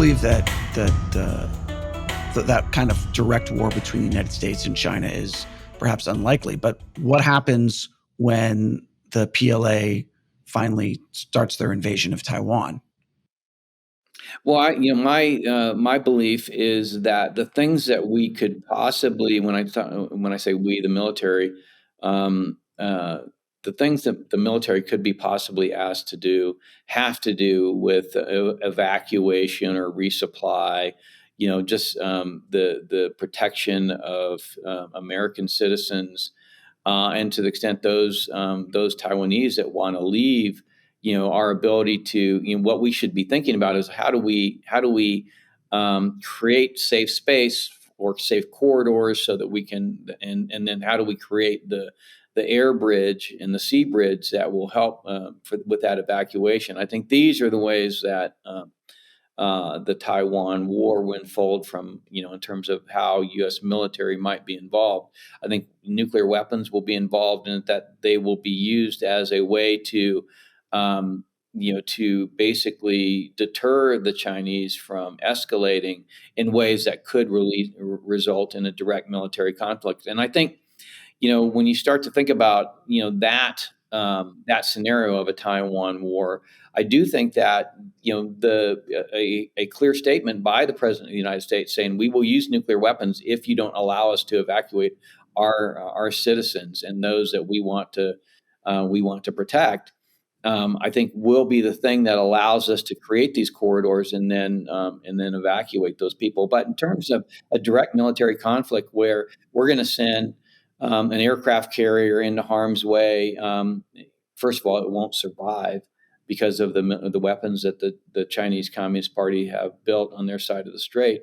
believe that that kind of direct war between the United States and China is perhaps unlikely. But what happens when the PLA finally starts their invasion of Taiwan? Well, my belief is that the things that we could possibly, when I say we, the military, um, uh, the things that the military could be possibly asked to do have to do with evacuation or resupply. Just the protection of American citizens, and to the extent those Taiwanese that want to leave, our ability to, what we should be thinking about is how do we create safe space or safe corridors so that we can, and then how do we create the air bridge and the sea bridge that will help with that evacuation. I think these are the ways that the Taiwan War will unfold from, in terms of how U.S. military might be involved. I think nuclear weapons will be involved in it, that they will be used as a way to, to basically deter the Chinese from escalating in ways that could really result in a direct military conflict. And I think, when you start to think about, that scenario of a Taiwan war, I do think that, a clear statement by the president of the United States saying we will use nuclear weapons if you don't allow us to evacuate our citizens and those that we want to protect. I think will be the thing that allows us to create these corridors and then evacuate those people. But in terms of a direct military conflict where we're going to send an aircraft carrier into harm's way, first of all, it won't survive because of the weapons that the Chinese Communist Party have built on their side of the strait.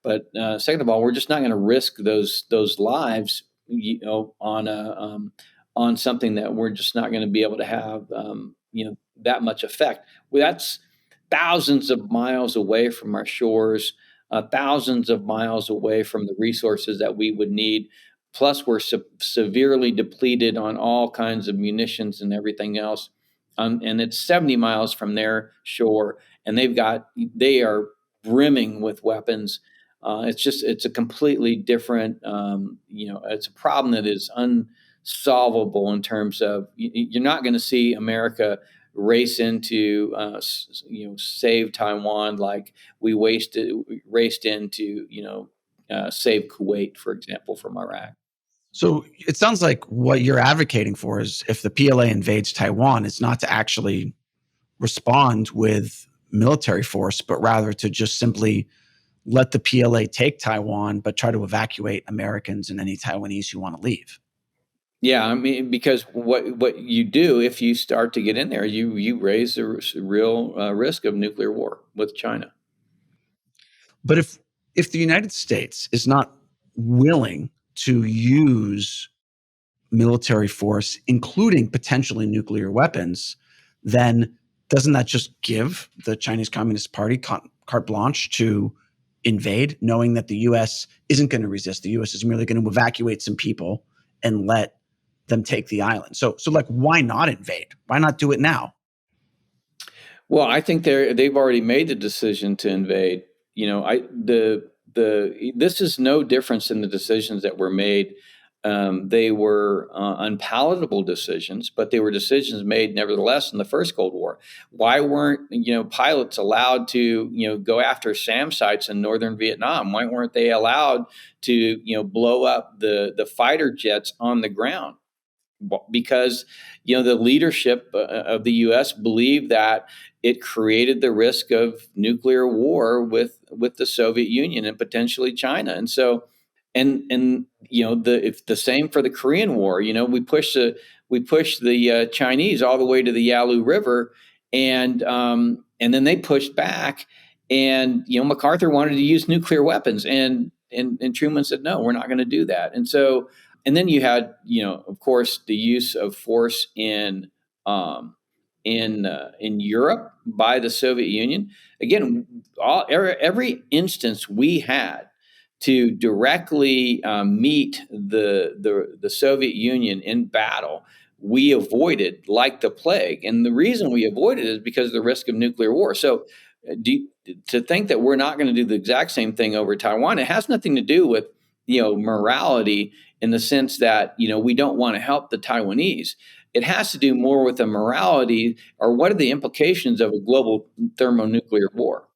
But second of all, we're just not going to risk those lives, on something that we're just not going to be able to have, that much effect. Well, that's thousands of miles away from our shores, thousands of miles away from the resources that we would need. Plus, we're severely depleted on all kinds of munitions and everything else. And it's 70 miles from their shore, and they are brimming with weapons. It's a completely different, it's a problem that is unsolvable in terms of you're not going to see America race into, save Taiwan like we raced into, save Kuwait, for example, from Iraq. So it sounds like what you're advocating for is if the PLA invades Taiwan, it's not to actually respond with military force, but rather to just simply let the PLA take Taiwan, but try to evacuate Americans and any Taiwanese who want to leave. Yeah, I mean, because what you do if you start to get in there, you raise the real risk of nuclear war with China. But if the United States is not willing to use military force, including potentially nuclear weapons, then doesn't that just give the Chinese Communist Party carte blanche to invade, knowing that the U.S. isn't going to resist? The U.S. is merely going to evacuate some people and let them take the island. So like, why not invade? Why not do it now? Well, I think they've already made the decision to invade. I the This is no difference in the decisions that were made. They were unpalatable decisions, but they were decisions made nevertheless in the first Cold War. Why weren't pilots allowed to go after SAM sites in northern Vietnam? Why weren't they allowed to blow up the fighter jets on the ground? Because the leadership of the U.S. believed that it created the risk of nuclear war with the Soviet Union and potentially China. And so, and if the same for the Korean War. We pushed the Chinese all the way to the Yalu River, and then they pushed back, and MacArthur wanted to use nuclear weapons, and Truman said, no, we're not going to do that. And so, and then you had, of course, the use of force in Europe by the Soviet Union. Again, every instance we had to directly meet the Soviet Union in battle, we avoided like the plague. And the reason we avoided it is because of the risk of nuclear war. So to think that we're not going to do the exact same thing over Taiwan, it has nothing to do with morality in the sense that we don't want to help the Taiwanese. It has to do more with the morality, or what are the implications of a global thermonuclear war.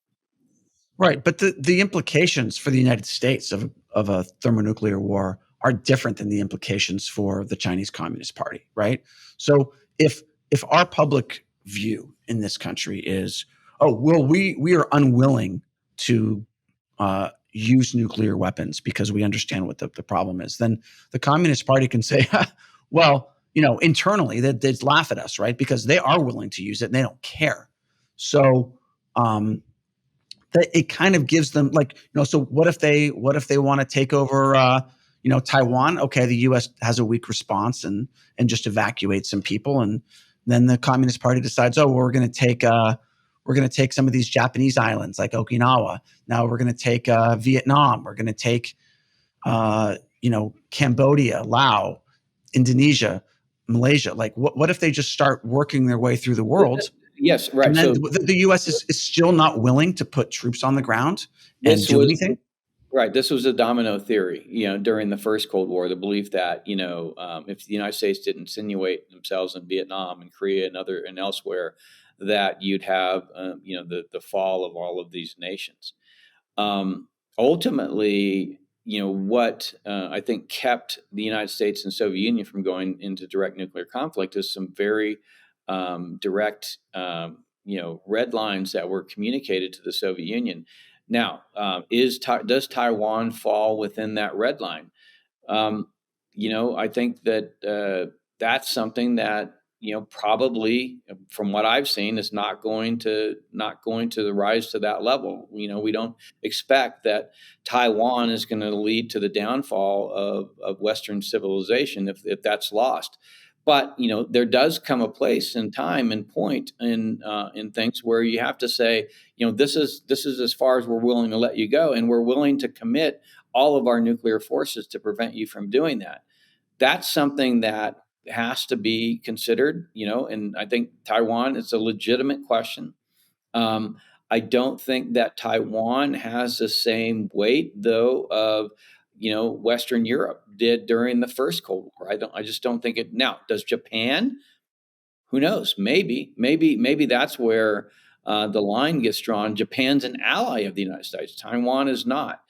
Right, but the implications for the United States of a thermonuclear war are different than the implications for the Chinese Communist Party, right? So if our public view in this country is, oh well, we are unwilling to use nuclear weapons because we understand what the problem is, then the Communist Party can say, well, internally they'd laugh at us, right? Because they are willing to use it and they don't care. So that it kind of gives them, like, so what if they want to take over Taiwan? Okay, the US has a weak response and just evacuate some people, and then the Communist Party decides, oh, we're going to take some of these Japanese islands like Okinawa. Now we're going to take Vietnam. We're going to take Cambodia, Laos, Indonesia, Malaysia. Like, what if they just start working their way through the world? Yes, right. And then So the U.S. is still not willing to put troops on the ground and this do was anything? right. This was a domino theory, during the first Cold War, the belief that, if the United States didn't insinuate themselves in Vietnam and Korea and elsewhere, that you'd have, the fall of all of these nations. Ultimately, what I think kept the United States and Soviet Union from going into direct nuclear conflict is some very direct, red lines that were communicated to the Soviet Union. Now, does Taiwan fall within that red line? Um, I think that that's something that probably, from what I've seen, is not going to rise to that level. We don't expect that Taiwan is going to lead to the downfall of Western civilization if that's lost. But there does come a place and time and point in things where you have to say, this is as far as we're willing to let you go, and we're willing to commit all of our nuclear forces to prevent you from doing that. That's something that has to be considered, and I think Taiwan is a legitimate question. Um, I don't think that Taiwan has the same weight, though, of Western Europe did during the first Cold War. I just don't think it. Now, does Japan? Who knows? Maybe that's where the line gets drawn. Japan's an ally of the United States. Taiwan is not.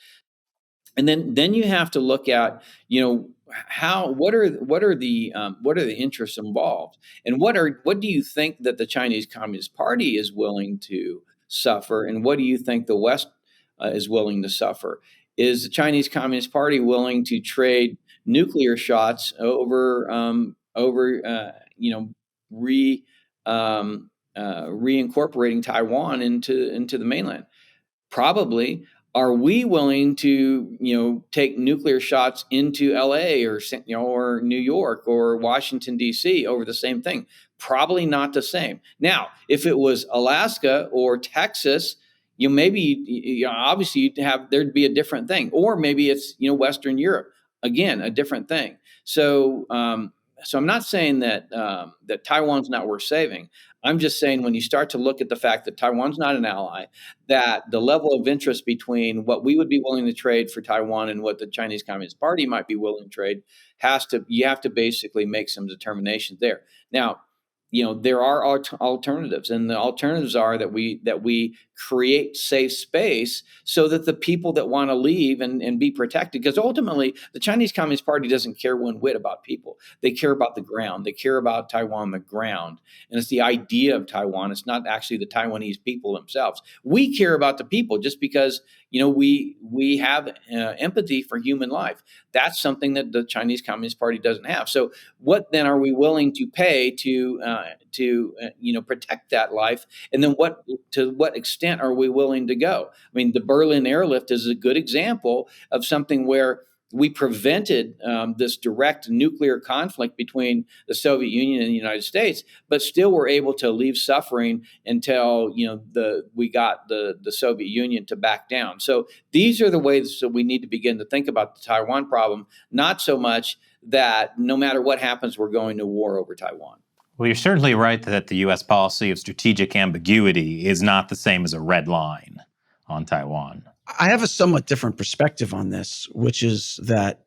And then you have to look at, how what are the interests involved, and what do you think that the Chinese Communist Party is willing to suffer, and what do you think the West is willing to suffer? Is the Chinese Communist Party willing to trade nuclear shots over re reincorporating Taiwan into the mainland? Probably. Are we willing to, take nuclear shots into LA, or New York or Washington D.C. over the same thing? Probably not the same. Now, if it was Alaska or Texas, maybe, obviously there'd be a different thing, or maybe it's Western Europe, again, a different thing. So I'm not saying that Taiwan's not worth saving. I'm just saying, when you start to look at the fact that Taiwan's not an ally, that the level of interest between what we would be willing to trade for Taiwan and what the Chinese Communist Party might be willing to trade, you have to basically make some determinations there. Now, there are alternatives, and the alternatives are that we create safe space so that the people that want to leave and be protected, because ultimately the Chinese Communist Party doesn't care one whit about people. They care about the ground. They care about Taiwan, the ground, and it's the idea of Taiwan. It's not actually the Taiwanese people themselves. We care about the people just because we have empathy for human life. That's something that the Chinese Communist Party doesn't have. So what then are we willing to pay to protect that life? And then to what extent are we willing to go? I mean, the Berlin airlift is a good example of something where we prevented this direct nuclear conflict between the Soviet Union and the United States, but still were able to leave suffering until we got the Soviet Union to back down. So these are the ways that we need to begin to think about the Taiwan problem. Not so much that no matter what happens, we're going to war over Taiwan. Well, you're certainly right that the U.S. policy of strategic ambiguity is not the same as a red line on Taiwan. I have a somewhat different perspective on this, which is that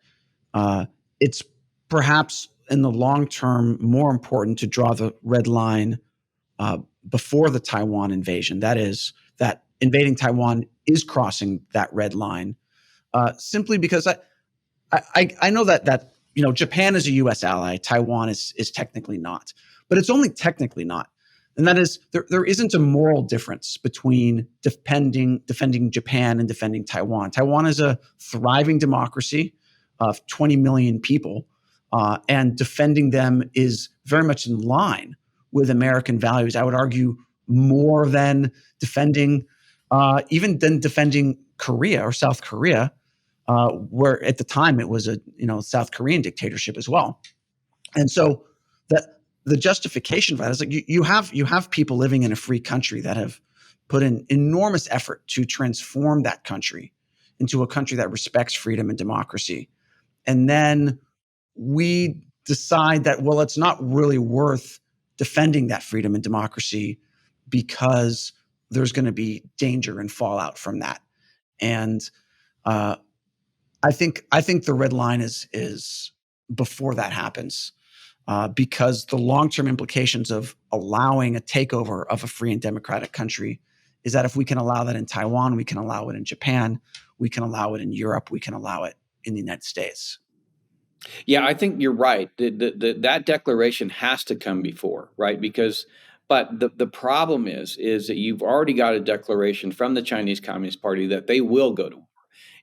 it's perhaps in the long term more important to draw the red line before the Taiwan invasion. That is, that invading Taiwan is crossing that red line, simply because I know that Japan is a U.S. ally. Taiwan is technically not, but it's only technically not, and that is there isn't a moral difference between defending Japan and defending Taiwan. Taiwan is a thriving democracy of 20 million people, and defending them is very much in line with American values. I would argue more than defending, even than defending Korea or South Korea, where at the time it was a South Korean dictatorship as well. And so the justification for that is like you have people living in a free country that have put in enormous effort to transform that country into a country that respects freedom and democracy. And then we decide that, well, it's not really worth defending that freedom and democracy because there's going to be danger and fallout from that. And I think the red line is before that happens, because the long term implications of allowing a takeover of a free and democratic country is that if we can allow that in Taiwan, we can allow it in Japan, we can allow it in Europe, we can allow it in the United States. Yeah, I think you're right. That declaration has to come before, right? But the problem is that you've already got a declaration from the Chinese Communist Party that they will go to war.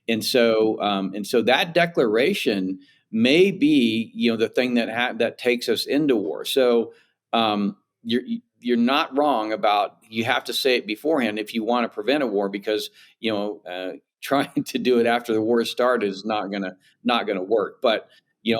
And so that declaration may be, the thing that takes us into war. So you're not wrong about, you have to say it beforehand if you want to prevent a war, because trying to do it after the war started is not gonna work. But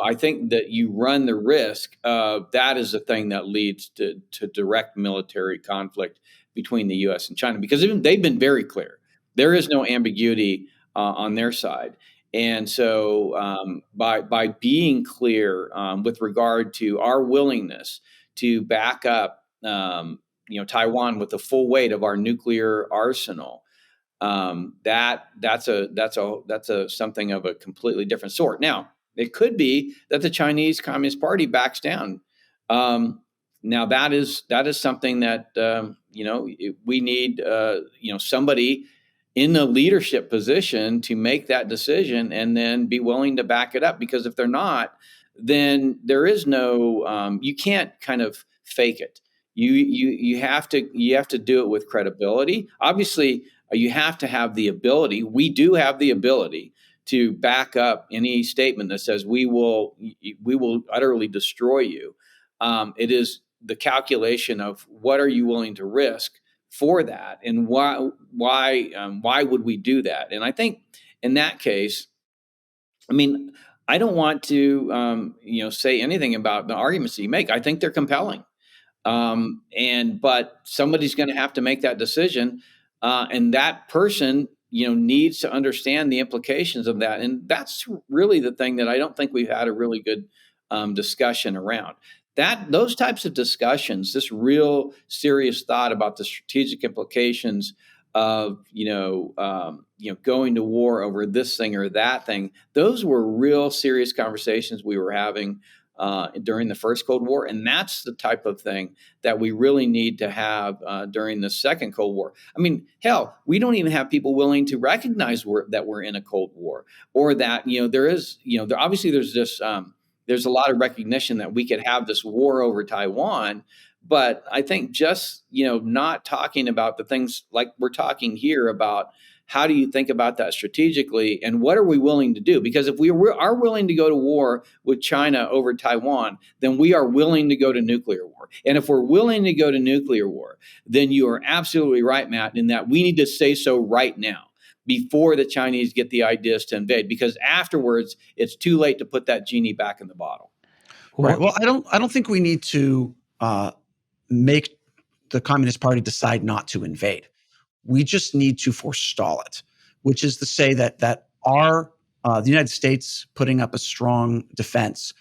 I think that you run the risk of that is the thing that leads to direct military conflict between the U.S. and China, because they've been very clear. There is no ambiguity on their side. And so by being clear with regard to our willingness to back up Taiwan with the full weight of our nuclear arsenal, that's a something of a completely different sort. Now, it could be that the Chinese Communist Party backs down. Now that is something that we need somebody in a leadership position to make that decision and then be willing to back it up. Because if they're not, then there is no you can't kind of fake it. You have to do it with credibility. Obviously, you have to have the ability. We do have the ability to back up any statement that says we will utterly destroy you. It is the calculation of what are you willing to risk for that, and why would we do that? And I think in that case, I mean, I don't want to say anything about the arguments that you make. I think they're compelling, but somebody's going to have to make that decision, and that person needs to understand the implications of that. And that's really the thing that I don't think we've had a really good discussion around. Those types of discussions, this real serious thought about the strategic implications of going to war over this thing or that thing, those were real serious conversations we were having during the first Cold War. And that's the type of thing that we really need to have during the second Cold War. I mean, hell, we don't even have people willing to recognize that we're in a Cold War, or that, there is, obviously there's this, there's a lot of recognition that we could have this war over Taiwan. But I think just, not talking about the things like we're talking here about, how do you think about that strategically, and what are we willing to do? Because if we are willing to go to war with China over Taiwan, then we are willing to go to nuclear war. And if we're willing to go to nuclear war, then you are absolutely right, Matt, in that we need to say so right now, before the Chinese get the ideas to invade, because afterwards it's too late to put that genie back in the bottle. Right. Well, I don't think we need to make the Communist Party decide not to invade. We just need to forestall it, which is to say that the United States putting up a strong defense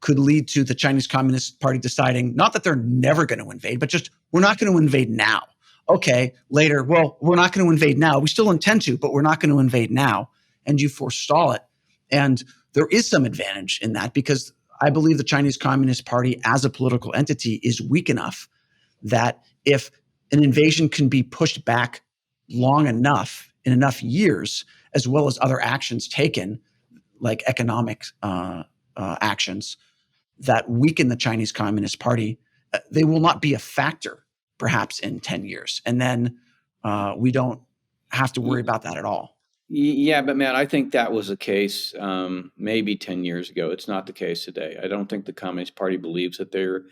could lead to the Chinese Communist Party deciding not that they're never going to invade, but just we're not going to invade now. Okay, later, well, we're not going to invade now. We still intend to, but we're not going to invade now. And you forestall it. And there is some advantage in that because I believe the Chinese Communist Party as a political entity is weak enough that if an invasion can be pushed back long enough in enough years, as well as other actions taken, like economic actions that weaken the Chinese Communist Party, they will not be a factor perhaps in 10 years. And then we don't have to worry about that at all. Yeah, but man, I think that was the case maybe 10 years ago. It's not the case today. I don't think the Communist Party believes that they're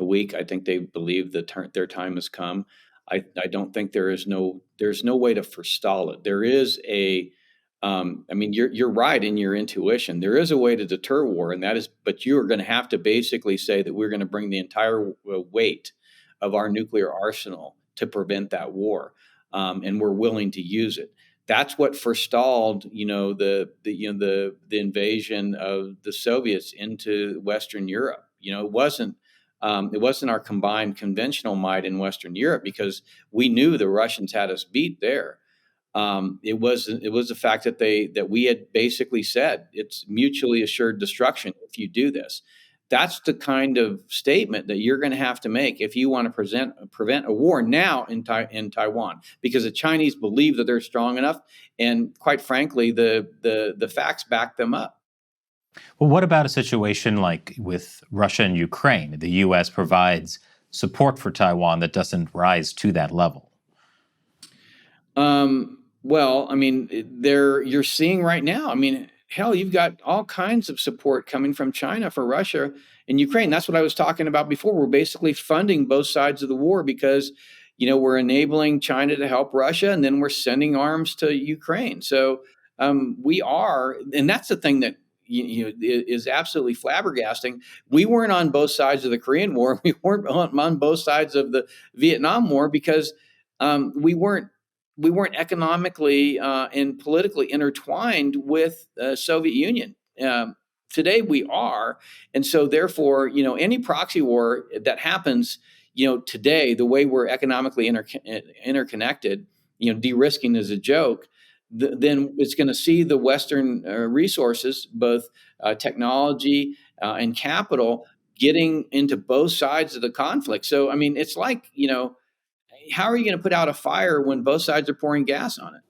weak. I think they believe that their time has come. I don't think there's no way to forestall it. There is I mean, you're right in your intuition. There is a way to deter war, and that is, but you are going to have to basically say that we're going to bring the entire weight of our nuclear arsenal to prevent that war, and we're willing to use it. That's what forestalled, the invasion of the Soviets into Western Europe. It wasn't our combined conventional might in Western Europe because we knew the Russians had us beat there. It was the fact that we had basically said it's mutually assured destruction if you do this. That's the kind of statement that you're going to have to make if you want to prevent a war now in Taiwan, because the Chinese believe that they're strong enough, and quite frankly, the facts back them up. Well, what about a situation like with Russia and Ukraine? The U.S. provides support for Taiwan that doesn't rise to that level. Well, I mean, you're seeing right now. I mean, hell, you've got all kinds of support coming from China for Russia and Ukraine. That's what I was talking about before. We're basically funding both sides of the war because, we're enabling China to help Russia, and then we're sending arms to Ukraine. So we are, and that's the thing that is absolutely flabbergasting. We weren't on both sides of the Korean War. We weren't on both sides of the Vietnam War because we weren't economically and politically intertwined with the Soviet Union. Today we are, and so therefore, any proxy war that happens, today, the way we're economically interconnected, de-risking is a joke. Then it's going to see the Western resources, both technology and capital, getting into both sides of the conflict. So, I mean, it's like, how are you going to put out a fire when both sides are pouring gas on it?